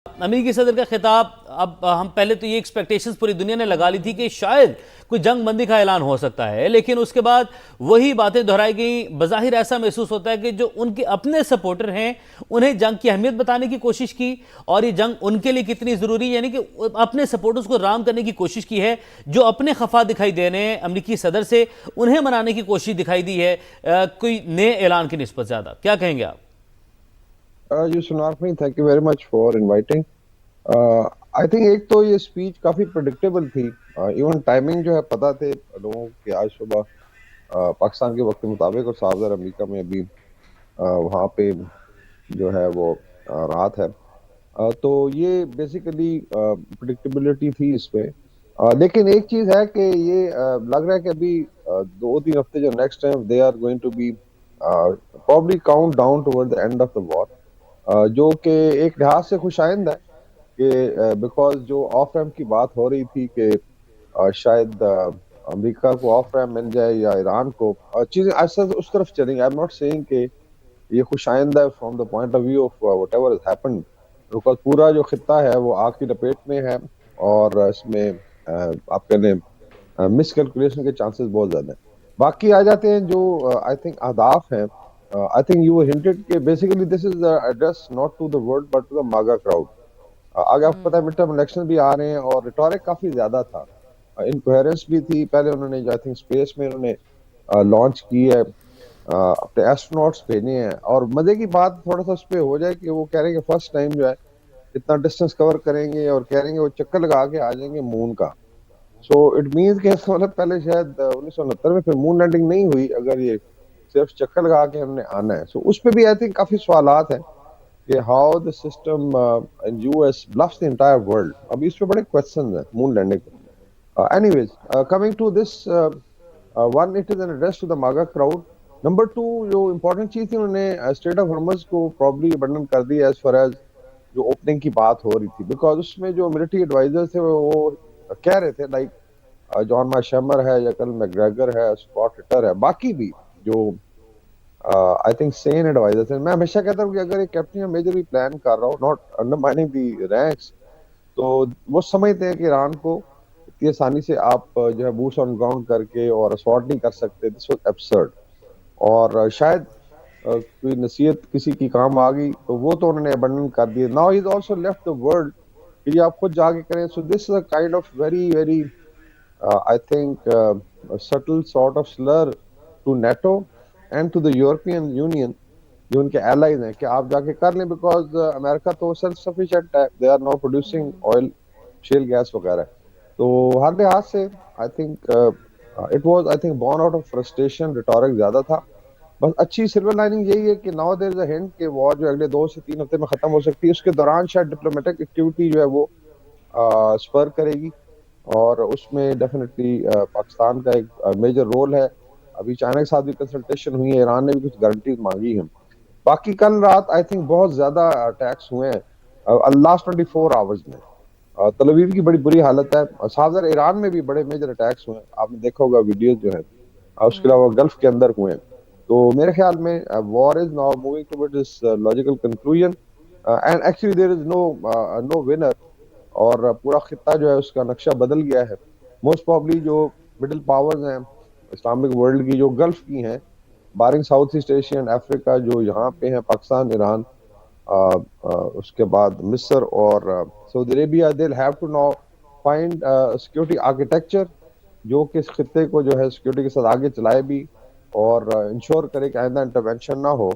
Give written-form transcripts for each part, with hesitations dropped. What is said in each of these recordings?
अमेरिकी सदर का खिताब, अब हम पहले तो ये एक्सपेक्टेशंस पूरी दुनिया ने लगा ली थी कि शायद कोई जंग बंदी का ऐलान हो सकता है, लेकिन उसके बाद वही बातें दोहराई गई। बज़ाहिर ऐसा महसूस होता है कि जो उनके अपने सपोर्टर हैं उन्हें जंग की अहमियत बताने की कोशिश की, और ये जंग उनके लिए कितनी ज़रूरी है, यानी कि अपने सपोर्टर्स को राम करने की कोशिश की है। जो अपने खफा दिखाई दे रहे हैं अमेरिकी सदर से, उन्हें मनाने की कोशिश दिखाई दी है कोई नए ऐलान की निस्बत ज़्यादा। क्या कहेंगे आप? Yusuf, thank you very much for inviting. I think एक तो ये स्पीच काफी प्रिडिक्टेबल थी। इवन टाइमिंग जो है पता थे लोगों के आज सुबह पाकिस्तान के वक्त के मुताबिक, और साउथ अमेरिका में अभी वहाँ पे जो है वो रात है। तो ये बेसिकली प्रिडिक्टेबिलिटी थी इसमें। लेकिन एक चीज है कि ये लग रहा है कि अभी 2-3 हफ्ते जो next time they are going to be probably count down toward the end of the war, जो कि एक लिहाज से खुशाइंद है कि बिकॉज जो ऑफ रैम्प की बात हो रही थी कि शायद अमेरिका को ऑफ रैम्प मिल जाए या ईरान को, चीजें ऐसा उस तरफ चलेंगी। आई एम नॉट सेइंग कि ये खुशाइंद है from the point of view of whatever has happened, because पूरा जो खित्ता है वो आग की लपेट में है, और इसमें आप कह लें मिसकैलकुलेशन के चांसेस बहुत ज्यादा हैं। बाकी आ जाते हैं जो आई थिंक अहदाफ हैं। आई थिंक यू हिंटेड कि basically this is address not to the world but to the MAGA crowd. आगे आपको पता है मिड टर्म इलेक्शन भी आ रहे हैं, और रिटोरिक काफी ज्यादा था, इनकोहेरेंस भी थी। पहले उन्होंने जो आई थिंक स्पेस में उन्होंने लॉन्च की है, अपने एस्ट्रोनॉट्स भेजे हैं, और मजे की बात थोड़ा सा उस पर हो जाए कि वो कह रहे हैं कि फर्स्ट टाइम जो है इतना डिस्टेंस कवर करेंगे, और कह रहे हैं वो चक्कर लगा के आ जाएंगे मून का। सो इट मीन्स कि मतलब पहले शायद 1969 में फिर मून लैंडिंग नहीं हुई, अगर ये सिर्फ चक्कर लगा के हमने आना है। सो उस पर भी आई थिंक काफी सवालात हैं कि how the system in US bluffs the entire world. अभी इस पे बड़े क्वेश्चंस हैं मून लैंडिंग पे। Anyways, coming to this one, it is an address to the MAGA crowd. Number two, जो इम्पोर्टेंट चीज थी, उन्होंने स्टेट ऑफ हॉर्मज को प्रॉब्ली अबंडन कर दिया एज फार एज जो ओपनिंग की बात हो रही थी, बिकॉज उसमें जो मिलिट्री एडवाइजर थे वो कह रहे थे, लाइक जॉन माशमर है या कल मैकग्रेगर है, स्कॉट रिटर है, बाकी भी जो आई थिंक सेन एडवाइजर थे। मैं हमेशा कहता हूँ कि अगर एक कैप्टन या मेजर भी प्लान कर रहा हो, नॉट अंडरमाइनिंग दी रैंक्स, तो वो समझते हैं कि ईरान को इतनी आसानी से आप जो है बूट्स ऑन ग्राउंड करके और असॉल्ट नहीं कर सकते। This was absurd. और शायद कोई नसीहत किसी की काम आ गई तो वो तो उन्होंने अबंडन कर दिया। Now he is also left the world कि आप खुद जाके करें। So this is a kind of very very I think a subtle sort of slur to NATO and to the European Union, जो उनके allies हैं, कि आप जाके कर लें, बिकॉज अमेरिका तो सेल्फ सफिशिएंट है, they are now producing oil, shale gas वगैरह। तो हर लिहाज से I think it was, I think, born out of frustration, rhetoric ज्यादा था। बस अच्छी सिल्वर लाइनिंग यही है कि now there is a hint कि वॉर जो अगले 2 से 3 हफ्ते में खत्म हो सकती है। उसके दौरान शायद डिप्लोमेटिक एक्टिविटी जो है वो स्पर करेगी, और उसमें डेफिनेटली पाकिस्तान का एक मेजर रोल है। अभी चाइना के साथ भी कंसल्टेशन हुई है, ईरान ने भी कुछ गारंटीज मांगी हैं। बाकी कल रात आई थिंक बहुत ज्यादा अटैक्स हुए हैं लास्ट 24 आवर्स में। तल अवीव की बड़ी बुरी हालत है। साउदर्न ईरान में भी बड़े मेजर अटैक्स हुए हैं, आपने देखा होगा वीडियोस जो है। उसके अलावा गल्फ के अंदर हुए हैं। तो मेरे ख्याल में war is now moving towards this logical conclusion, and actually there is no winner, और पूरा खित्ता जो है उसका नक्शा बदल गया है। मोस्ट प्रॉब्ली जो मिडिल पावर्स हैं इस्लामिक वर्ल्ड की, जो गल्फ की हैं, barring south east Asia and Africa, जो यहाँ पे हैं, पाकिस्तान, ईरान, उसके बाद मिस्र और Saudi Arabia, they have to now find security architecture जो कि इस खित्ते को जो है सिक्योरिटी के साथ आगे चलाए भी, और इंश्योर करे कि आइंदा इंटरवेंशन ना हो।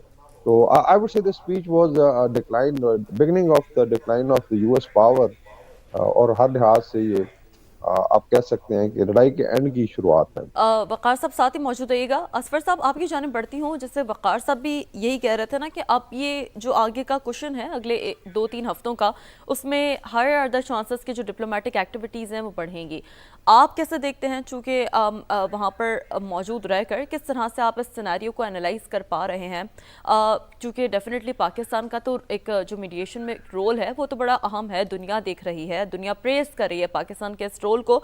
तो I would say this speech was decline, beginning of the decline of the US power, और हर लिहाज से ये आप कह सकते हैं कि लड़ाई के एंड की शुरुआत है। वक़ार साहब साथ ही मौजूद रहिएगा। असफर साहब आपकी जानिब बढ़ती हूँ। जैसे वक़ार साहब भी यही कह रहे थे ना कि अब ये जो आगे का क्वेश्चन है अगले 2-3 हफ्तों का, उसमें हायर आर द चांसेस की जो डिप्लोमेटिक एक्टिविटीज़ हैं वो बढ़ेंगी। आप कैसे देखते हैं, चूँकि वहाँ पर मौजूद रहकर किस तरह से आप इस सिनेरियो को एनालाइज कर पा रहे हैं? चूँकि डेफिनेटली पाकिस्तान का तो एक जो मीडिएशन में रोल है वो तो बड़ा अहम है, दुनिया देख रही है, दुनिया प्रेस कर रही है पाकिस्तान के इस रोल रोल को।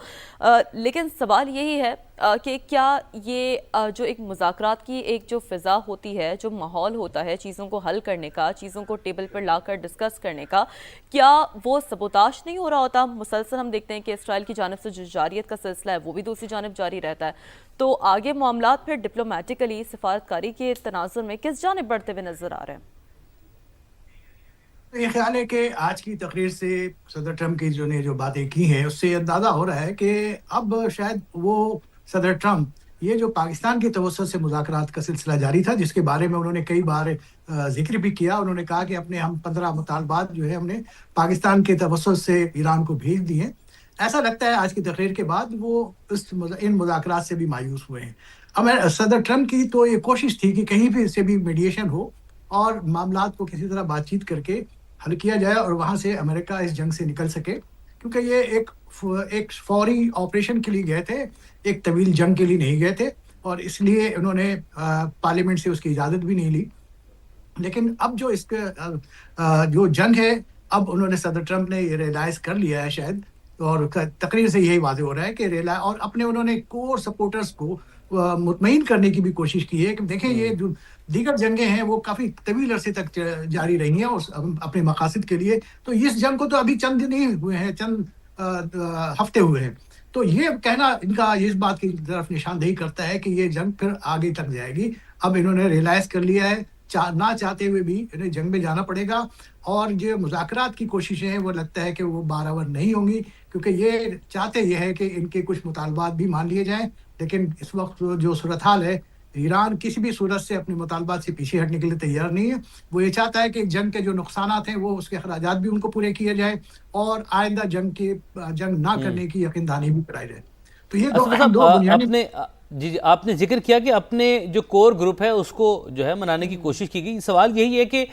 लेकिन सवाल यही है कि क्या ये जो एक मुज़ाकरात की एक जो फ़िज़ा होती है, जो माहौल होता है चीज़ों को हल करने का, चीज़ों को टेबल पर लाकर डिस्कस करने का, क्या वो सबोताश नहीं हो रहा होता? मुसलसल हम देखते हैं कि इसराइल की जानिब से जो जारियत का सिलसिला है वो भी दूसरी जानिब जारी रहता है। तो आगे मामलात फिर डिप्लोमेटिकली सफारतकारी के तनाजुर में किस जानिब बढ़ते हुए नज़र आ रहे हैं? तो ये ख्याल है कि आज की तकरीर से सदर ट्रंप की जो बातें की हैं उससे अंदाज़ा हो रहा है कि अब शायद वो सदर ट्रंप ये जो पाकिस्तान के तवज्जुह से मुज़ाकरात का सिलसिला जारी था, जिसके बारे में उन्होंने कई बार ज़िक्र भी किया। उन्होंने कहा कि अपने हम 15 मुतालबात जो है हमने पाकिस्तान के तवज्जुह से ईरान को भेज दिए हैं। ऐसा लगता है आज की तकरीर के बाद वो इन मुज़ाकरात से भी मायूस हुए हैं। अब सदर ट्रंप की तो ये कोशिश थी कि कहीं भी से भी मीडिएशन हो और मामलात को किसी तरह बातचीत करके हल किया जाए और वहाँ से अमेरिका इस जंग से निकल सके, क्योंकि ये एक फौरी ऑपरेशन के लिए गए थे, एक तवील जंग के लिए नहीं गए थे और इसलिए उन्होंने पार्लियामेंट से उसकी इजाज़त भी नहीं ली। लेकिन अब जो जो जंग है, अब उन्होंने सदर ट्रंप ने ये रियलाइज़ कर लिया है शायद, और तकरीर से यही वाज़ेह हो रहा है कि और अपने उन्होंने कोर सपोर्टर्स को मुतमईन करने की भी कोशिश की है कि देखें ये जो दीगर जंगें हैं वो काफ़ी तवील अरसे तक जारी रही हैं और अपने मकासद के लिए। तो इस जंग को तो अभी चंद दिन ही हुए हैं, चंद हफ्ते हुए हैं। तो ये कहना इनका इस बात की तरफ निशानदेही करता है कि ये जंग फिर आगे तक जाएगी। अब इन्होंने रियलाइज़ कर लिया है, ना चाहते हुए भी इन्हें जंग में जाना पड़ेगा और जो मुज़ाकरात की कोशिशें हैं वो लगता है कि वो बाराबर नहीं होंगी, क्योंकि ये चाहते ये है कि इनके कुछ मुतालबात भी मान लिए जाएँ। लेकिन इस वक्त जो सूरत हाल है, ईरान किसी भी सूरत से अपने मुतालबात से पीछे हटने के लिए तैयार नहीं है। वो ये चाहता है कि जंग के जो नुकसानात हैं वो उसके अखराजात भी उनको पूरे किए जाएँ और आइंदा जंग ना करने की यकीनदहानी भी कराई जाए। तो ये असद साहब, दो बुनियादी जी आपने जिक्र किया कि अपने जो कोर ग्रुप है उसको जो है मनाने की कोशिश की गई। सवाल यही है कि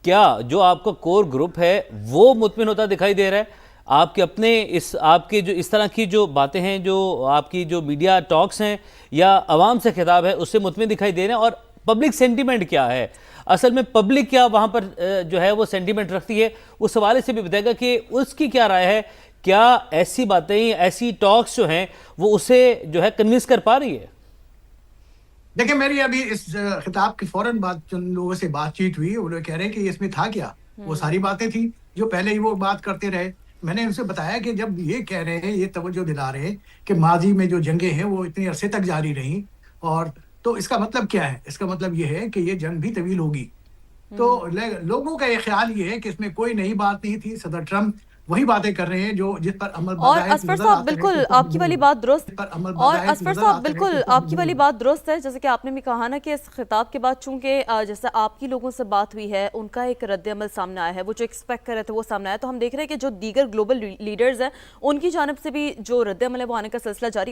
क्या जो आपका कोर ग्रुप है वो मुतमिन होता दिखाई दे रहा है? आपके अपने आपके जो इस तरह की जो बातें हैं, जो आपकी जो मीडिया टॉक्स हैं या आवाम से खिताब है, उससे मुतमिन दिखाई दे रहे हैं? और पब्लिक सेंटीमेंट क्या है? असल में पब्लिक क्या वहाँ पर जो है वो सेंटीमेंट रखती है? उस हवाले से भी बताएगा कि उसकी क्या राय है। क्या ऐसी बातें, ऐसी टॉक्स जो हैं वो उसे जो है कन्विंस कर पा रही है? देखिए, मेरी अभी इस खिताब के फौरन बाद जिन लोगों से बातचीत हुई, वो लोग कह रहे हैं कि इसमें था क्या? वो सारी बातें थी जो पहले ही वो बात करते रहे। मैंने उनसे बताया कि जब ये कह रहे हैं, ये तवज्जो दिला रहे हैं कि माजी में जो जंगें हैं वो इतने अरसे तक जारी रहीं, और तो इसका मतलब क्या है? इसका मतलब ये है कि ये जंग भी तवील होगी। तो लोगों का ये ख्याल ये है कि इसमें कोई नई बात नहीं थी। सदर ट्रंप वही बातें कर रहे हैं जो जिस पर अमल और असफर साहब बिल्कुल आपकी वाली बात दुरुस्त, और असफर साहब बिल्कुल आपकी वाली बात दुरुस्त है। जैसे कि आपने भी कहा ना कि इस खिताब के बाद चूंकि जैसे आपकी लोगों से बात हुई है, उनका एक रद्द-ए-अमल सामने आया है, वो जो एक्सपेक्ट कर रहे थे वो सामने आया, तो हम देख रहे हैं कि जो दीगर ग्लोबल लीडर्स हैं उनकी जानिब से भी जो रद्द-ए-अमल है वो आने का सिलसिला जारी